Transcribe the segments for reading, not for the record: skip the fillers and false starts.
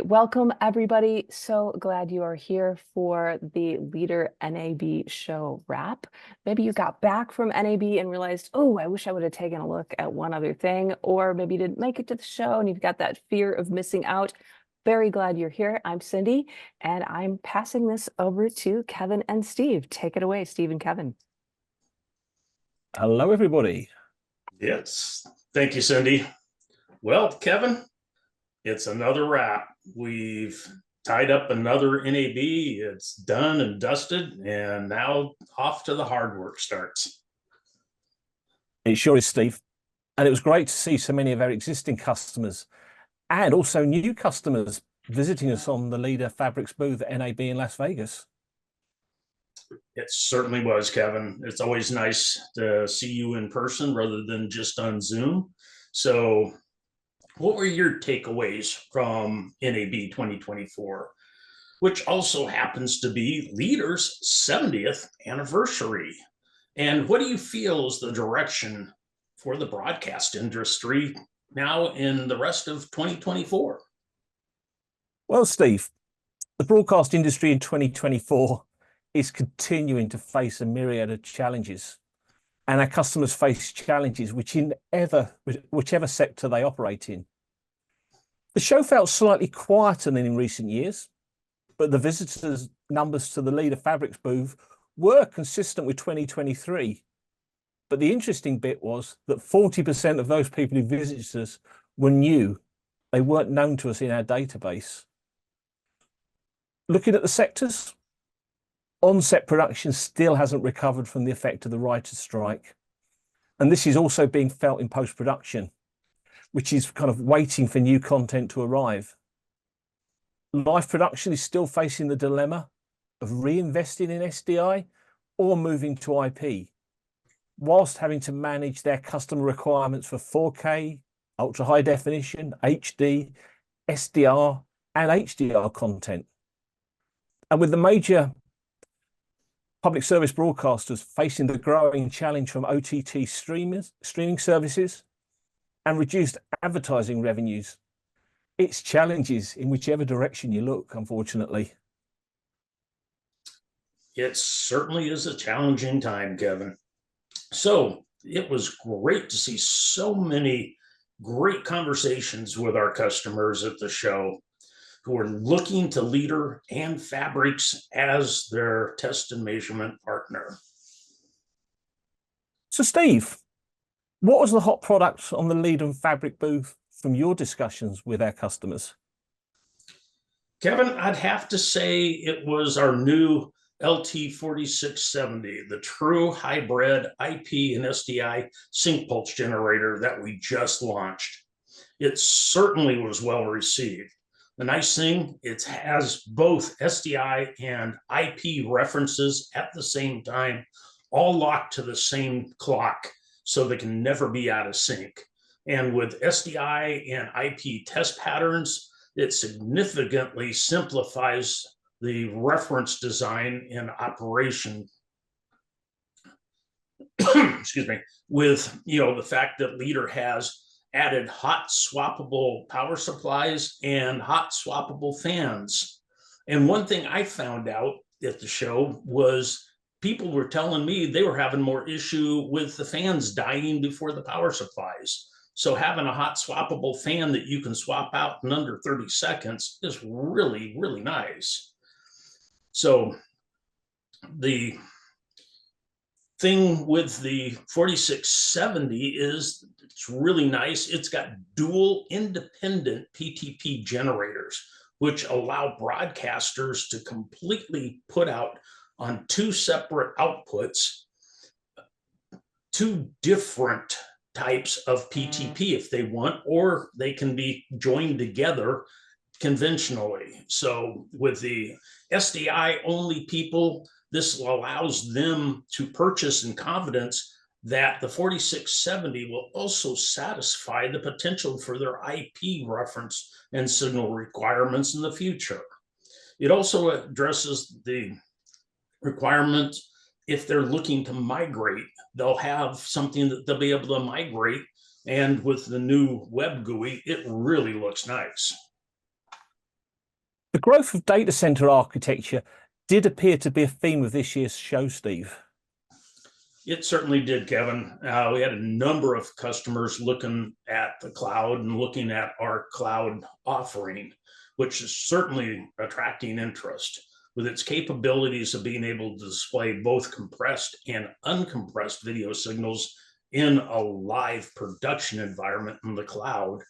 right, welcome everybody. So glad you are here for the Leader NAB show wrap. Maybe you got back from NAB and realized, oh, I wish I would have taken a look at one other thing, or maybe you didn't make it to the show and you've got that fear of missing out. Very glad you're here. I'm Cindy, and I'm passing this over to Kevin and Steve. Take it away, Steve and Kevin. Hello, everybody. Yes, thank you, Cindy. Well, Kevin, it's another wrap. We've tied up another NAB. It's done and dusted, and now off to the hard work starts. It sure is, Steve. And it was great to see so many of our existing customers and also new customers visiting us on the Leader PHABRIX booth at NAB in Las Vegas. It certainly was, Kevin. It's always nice to see you in person rather than just on Zoom. So what were your takeaways from NAB 2024, which also happens to be Leader's 70th anniversary? And what do you feel is the direction for the broadcast industry now in the rest of 2024? Well, Steve, the broadcast industry in 2024 is continuing to face a myriad of challenges, and our customers face challenges whichever sector they operate in. The show felt slightly quieter than in recent years, but the visitors' numbers to the Leader PHABRIX booth were consistent with 2023. But the interesting bit was that 40% of those people who visited us were new. They weren't known to us in our database. Looking at the sectors, on-set production still hasn't recovered from the effect of the writers' strike. And this is also being felt in post-production, which is kind of waiting for new content to arrive. Live production is still facing the dilemma of reinvesting in SDI or moving to IP, whilst having to manage their customer requirements for 4K, ultra high definition, HD, SDR, and HDR content. And with the major public service broadcasters facing the growing challenge from OTT streaming services and reduced advertising revenues, it's challenges in whichever direction you look, unfortunately. It certainly is a challenging time, Kevin. So it was great to see so many great conversations with our customers at the show who are looking to Leader and PHABRIX as their test and measurement partner. So Steve, what was the hot product on the Leader and PHABRIX booth from your discussions with our customers? Kevin, I'd have to say it was our new LT4670, the true hybrid IP and SDI sync pulse generator that we just launched. It certainly was well received. The nice thing, it has both SDI and IP references at the same time, all locked to the same clock, so they can never be out of sync. And with SDI and IP test patterns, it significantly simplifies the reference design and operation. Excuse me, with the fact that Leader has added hot swappable power supplies and hot swappable fans. And one thing I found out at the show was people were telling me they were having more issue with the fans dying before the power supplies. So having a hot swappable fan that you can swap out in under 30 seconds is really, really nice. So the thing with the 4670 is it's really nice. It's got dual independent PTP generators, which allow broadcasters to completely put out on two separate outputs, two different types of PTP if they want, or they can be joined together conventionally. So with the SDI only people, this allows them to purchase in confidence that the 4670 will also satisfy the potential for their IP reference and signal requirements in the future. It also addresses the requirement if they're looking to migrate, they'll have something that they'll be able to migrate. And with the new web GUI, it really looks nice. The growth of data center architecture did appear to be a theme of this year's show, Steve. It certainly did, Kevin. We had a number of customers looking at the cloud and looking at our cloud offering, which is certainly attracting interest. With its capabilities of being able to display both compressed and uncompressed video signals in a live production environment in the cloud,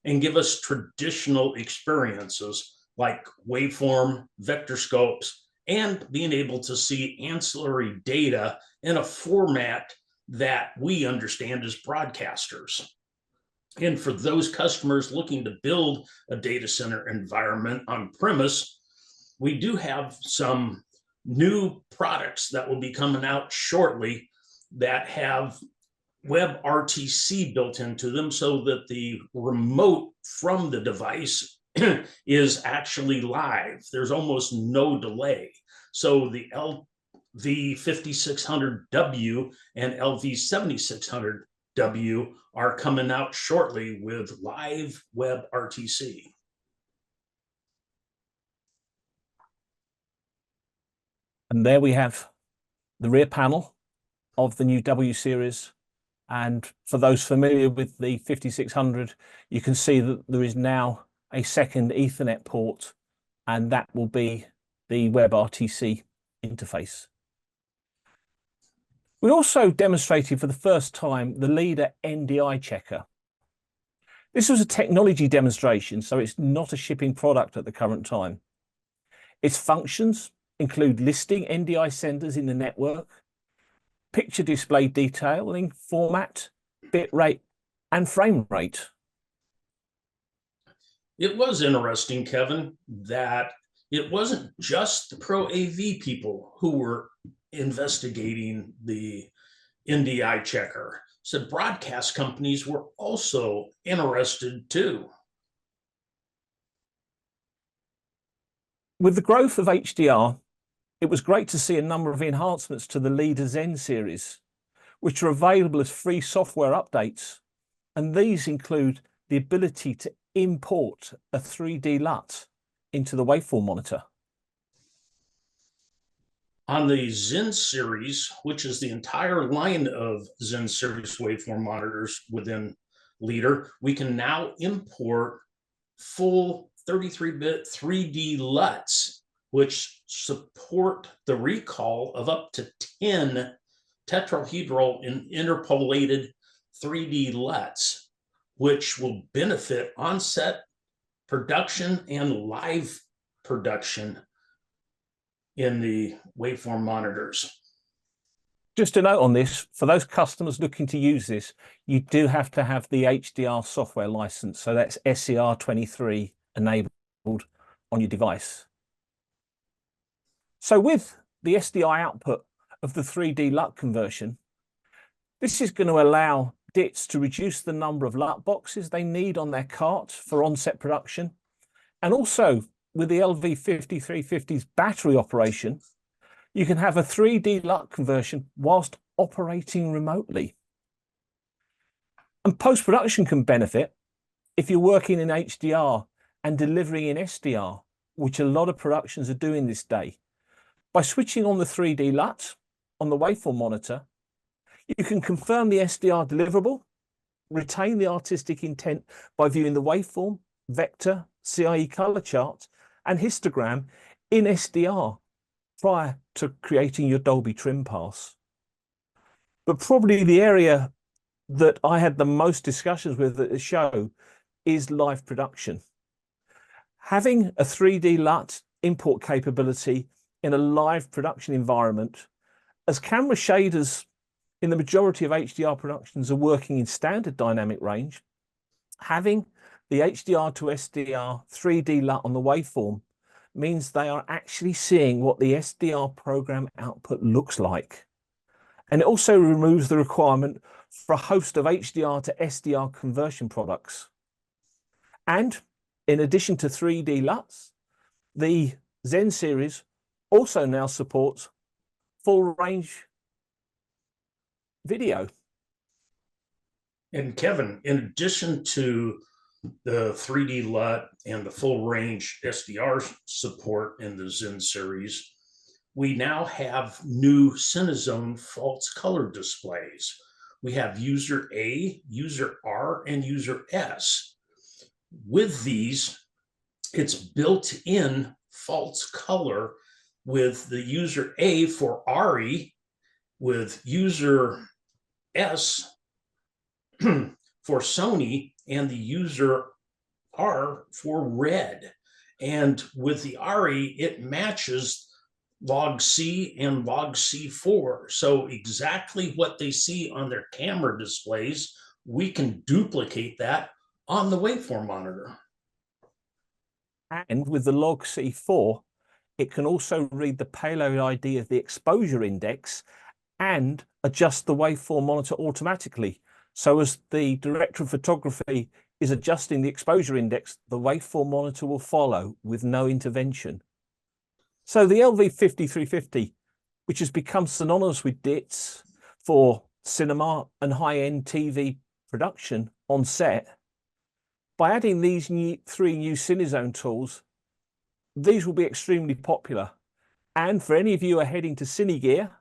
and give us traditional experiences like waveform, vector scopes, and being able to see ancillary data in a format that we understand as broadcasters. And for those customers looking to build a data center environment on premise, we do have some new products that will be coming out shortly that have WebRTC built into them, so that the remote from the device is actually live. There's almost no delay. So the LV5600W and LV7600W are coming out shortly with live WebRTC. And there we have the rear panel of the new W series. And for those familiar with the 5600, you can see that there is now a second Ethernet port, and that will be the WebRTC interface. We also demonstrated for the first time the Leader NDI checker. This was a technology demonstration, so it's not a shipping product at the current time. Its functions include listing NDI senders in the network, picture display detailing, format, bit rate, and frame rate. It was interesting, Kevin, that it wasn't just the Pro AV people who were investigating the NDI checker. So broadcast companies were also interested too. With the growth of HDR, it was great to see a number of enhancements to the Leader Zen series, which are available as free software updates. And these include the ability to import a 3D LUT into the waveform monitor. On the Zen series, which is the entire line of Zen series waveform monitors within Leader, we can now import full 33-bit 3D LUTs, which support the recall of up to 10 tetrahedral and interpolated 3D LUTs, which will benefit on-set production and live production in the waveform monitors. Just a note on this, for those customers looking to use this, you do have to have the HDR software license. So that's SCR23 enabled on your device. So with the SDI output of the 3D LUT conversion, this is going to allow DITs to reduce the number of LUT boxes they need on their cart for on-set production. And also with the LV5350's battery operation, you can have a 3D LUT conversion whilst operating remotely. And post-production can benefit if you're working in HDR and delivering in SDR, which a lot of productions are doing this day. By switching on the 3D LUT on the waveform monitor, you can confirm the SDR deliverable, retain the artistic intent by viewing the waveform, vector, CIE color chart, and histogram in SDR prior to creating your Dolby trim pass. But probably the area that I had the most discussions with at the show is live production. Having a 3D LUT import capability in a live production environment, as camera shaders in the majority of HDR productions are working in standard dynamic range, having the HDR to SDR 3D LUT on the waveform means they are actually seeing what the SDR program output looks like. And it also removes the requirement for a host of HDR to SDR conversion products. And in addition to 3D LUTs, the Zen series also now supports full range video. And Kevin, in addition to the 3D LUT and the full range SDR support in the Zen series, we now have new Cinezone false color displays. We have user A, user R, and user S. With these, it's built-in false color with the user A for ARI, with user S for Sony, and the user R for red. And with the ARI, it matches log C and log C4. So exactly what they see on their camera displays, we can duplicate that on the waveform monitor. And with the log C4, it can also read the payload ID of the exposure index and adjust the waveform monitor automatically. So as the director of photography is adjusting the exposure index, the waveform monitor will follow with no intervention. So the LV5350, which has become synonymous with DITS for cinema and high-end TV production on set, by adding these three new Cinezone tools, these will be extremely popular. And for any of you who are heading to Cinegear,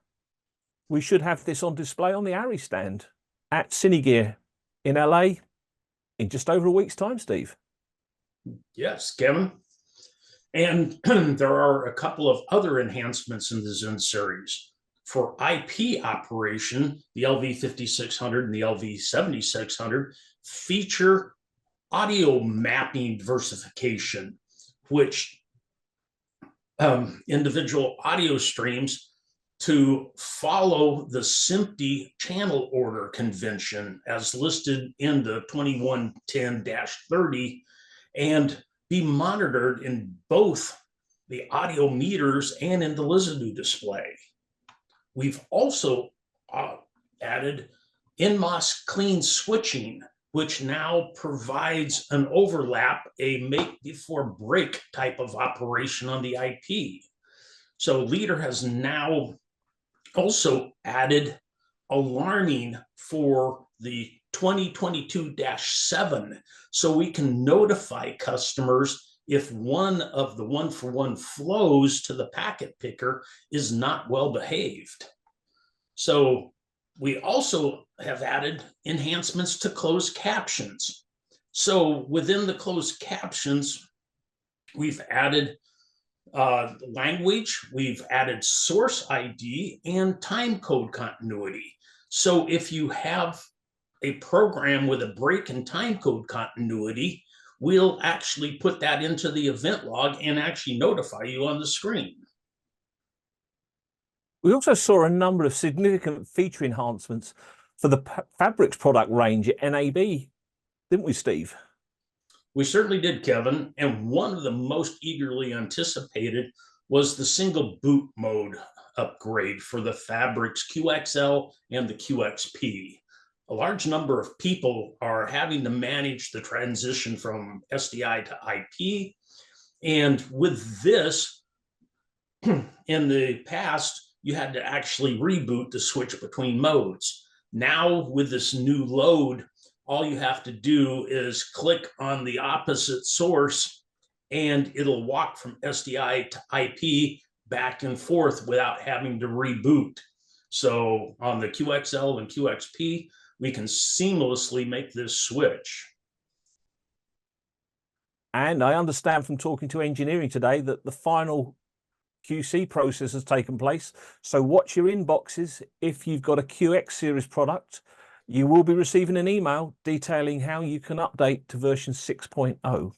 we should have this on display on the ARRI stand at Cinegear in LA in just over a week's time, Steve. Yes, Kevin. And there are a couple of other enhancements in the Zen series. For IP operation, the LV5600 and the LV7600 feature audio mapping diversification, which individual audio streams to follow the SMPTE channel order convention as listed in the 2110-30 and be monitored in both the audio meters and in the Lizadu display. We've also added NMOS clean switching, which now provides an overlap, a make before break type of operation on the IP. So Leader has now also added alarming for the 2022-7, so we can notify customers if one of the one-for-one flows to the packet picker is not well behaved. So we also have added enhancements to closed captions. So within the closed captions, we've added language, we've added source ID and time code continuity. So if you have a program with a break in time code continuity, we'll actually put that into the event log and actually notify you on the screen. We also saw a number of significant feature enhancements for the PHABRIX product range at NAB, didn't we, Steve? We certainly did, Kevin. And one of the most eagerly anticipated was the single boot mode upgrade for the PHABRIX QXL and the QXP. A large number of people are having to manage the transition from SDI to IP. And with this, in the past, you had to actually reboot to switch between modes. Now, with this new load, all you have to do is click on the opposite source and it'll walk from SDI to IP back and forth without having to reboot. So on the QXL and QXP, we can seamlessly make this switch. And I understand from talking to engineering today that the final QC process has taken place. So watch your inboxes. If you've got a QX series product, you will be receiving an email detailing how you can update to version 6.0.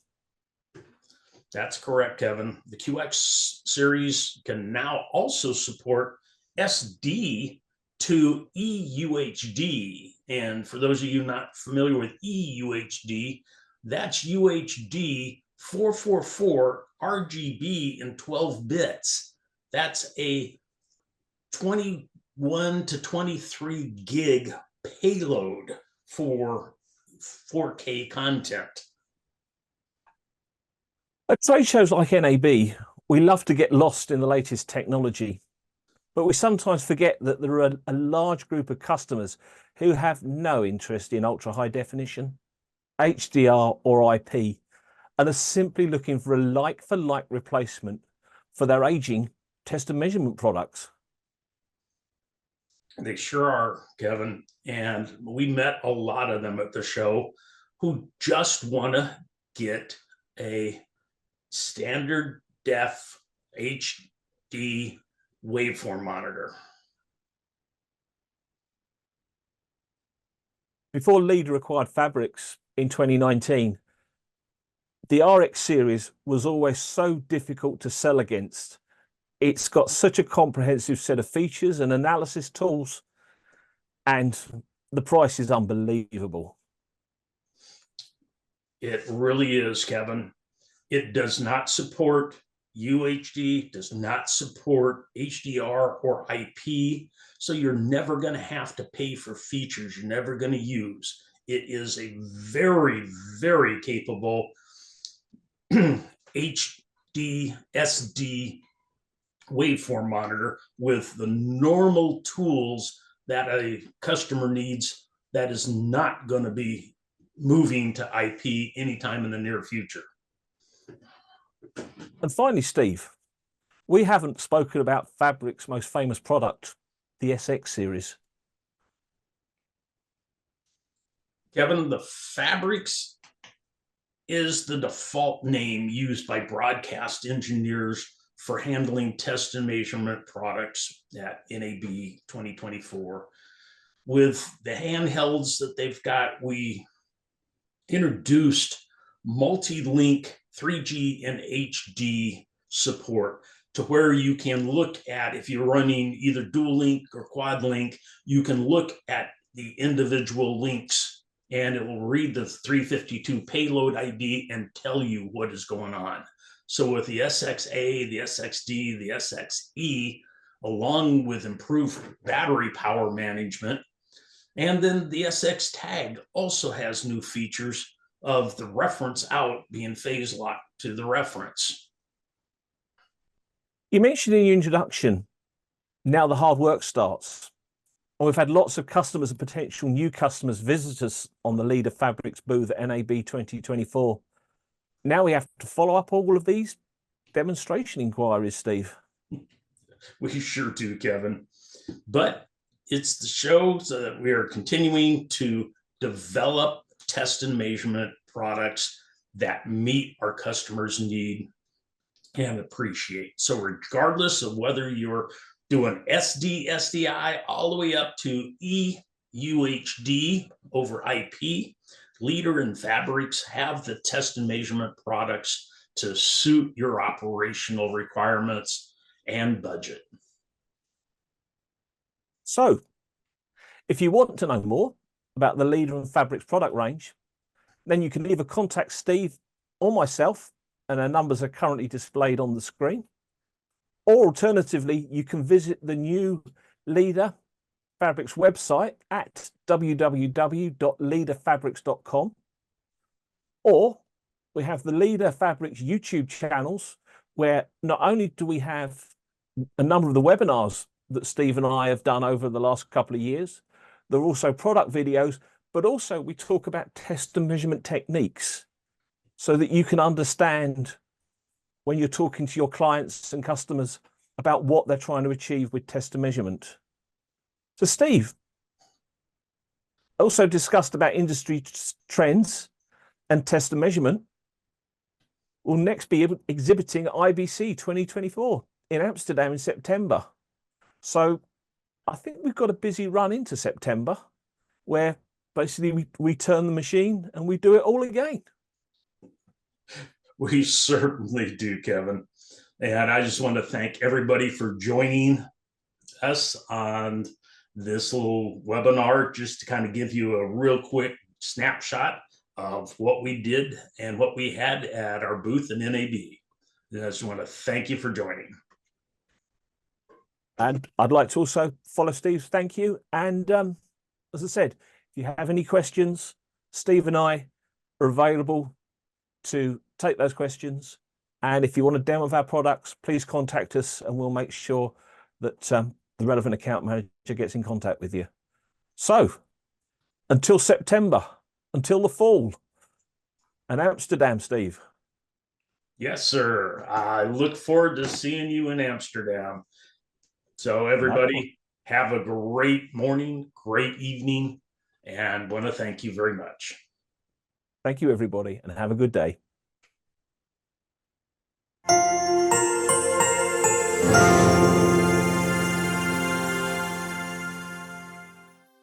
That's correct, Kevin. The QX series can now also support SD to eUHD. And for those of you not familiar with eUHD, that's UHD 444 RGB in 12 bits. That's a 21 to 23 gig payload for 4K content. At trade shows like NAB, we love to get lost in the latest technology, but we sometimes forget that there are a large group of customers who have no interest in ultra high definition. HDR, or IP, and are simply looking for a like-for-like replacement for their aging test and measurement products. They sure are, Kevin. And we met a lot of them at the show who just want to get a standard def HD waveform monitor. Before Leader acquired PHABRIX in 2019, the RX series was always so difficult to sell against. It's got such a comprehensive set of features and analysis tools, and the price is unbelievable. It really is, Kevin. It does not support UHD, does not support HDR or IP. So you're never going to have to pay for features you're never going to use. It is a very, very capable HD, SD waveform monitor with the normal tools that a customer needs that is not going to be moving to IP anytime in the near future. And finally, Steve, we haven't spoken about PHABRIX's most famous product, the SX series. Kevin, the PHABRIX is the default name used by broadcast engineers for handling test and measurement products at NAB 2024. With the handhelds that they've got, we introduced multi-link 3G and HD support to where you can look at, if you're running either dual link or quad link, you can look at the individual links and it will read the 352 payload ID and tell you what is going on. So with the SXA, the SXD, the SXE, along with improved battery power management, and then the SX tag also has new features of the reference out being phase locked to the reference. You mentioned in your introduction, now the hard work starts. And we've had lots of customers and potential new customers visit us on the Leader PHABRIX booth at NAB 2024. Now we have to follow up all of these demonstration inquiries, Steve. We sure do, Kevin. But it's the show so that we are continuing to develop test and measurement products that meet our customers' need and appreciate. So regardless of whether you're doing SD, SDI, all the way up to EUHD over IP, Leader and PHABRIX have the test and measurement products to suit your operational requirements and budget. So, if you want to know more about the Leader and PHABRIX product range, then you can either contact Steve or myself, and our numbers are currently displayed on the screen. Or alternatively, you can visit the new Leader PHABRIX website at www.leaderphabrix.com. Or we have the Leader PHABRIX YouTube channels, where not only do we have a number of the webinars that Steve and I have done over the last couple of years, there are also product videos, but also we talk about test and measurement techniques so that you can understand when you're talking to your clients and customers about what they're trying to achieve with test and measurement. So Steve also discussed about industry trends and test and measurement. We'll next be exhibiting at IBC 2024 in Amsterdam in September. So I think we've got a busy run into September where basically we turn the machine and we do it all again. We certainly do, Kevin. And I just want to thank everybody for joining us on this little webinar, just to kind of give you a real quick snapshot of what we did and what we had at our booth in NAB. And I just want to thank you for joining. And I'd like to also follow Steve's thank you. And as I said, if you have any questions, Steve and I are available to take those questions. And if you want a demo of our products, please contact us and we'll make sure that the relevant account manager gets in contact with you. So until September, until the fall, And Amsterdam, Steve. Yes, sir. I look forward to seeing you in Amsterdam. So everybody have a great morning, great evening, and want to thank you very much. Thank you, everybody, and have a good day.